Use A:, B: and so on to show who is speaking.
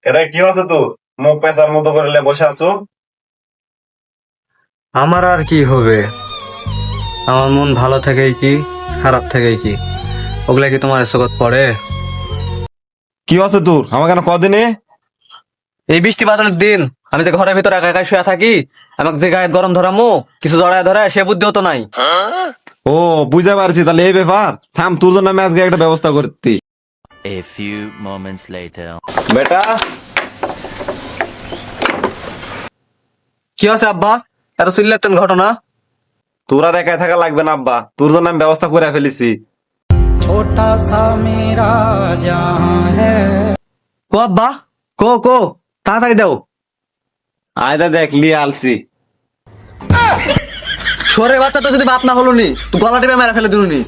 A: এটা কি আছে তো মুখ পেঁচার মতো করে বসে আছো?
B: আমার আর কি হবে? আমার মন ভালো থেকেই কি, খারাপ থেকেই কি, ওগুলা কি তোমার চোখত পড়ে?
A: কি আছে তোর আমাকে কেন কদিনে?
B: এই বৃষ্টি বাদলের দিন আমি যে ঘরের ভিতরে একা একা শুয়ে থাকি, আমাকে যে গায়ে গরম ধরামো, কিছু জড়ায় ধরায় সে বুদ্ধিও তো নাই।
A: ও, বুঝতে পারছি, তাহলে এই ব্যাপার। থাম, তোর জন্য আমি আজকে একটা ব্যবস্থা করতে।
C: A few moments later.
A: বেটা,
B: কি আছে আব্বা, এত চিল্লাতেন ঘটনা?
A: তোর আর একাই থাকা লাগবে না আব্বা, তোর জন্য আমি ব্যবস্থা করে ফেলেছি।
B: কো আব্বা, কো কো, তাড়াতাড়ি দাও।
A: আয়দা দেখ লিয়ে আলছি।
B: শোরের বাচ্চা তো যদি বাপ না হলো নি, তো গলা টিপে মেরে ফেলে দিলুনি।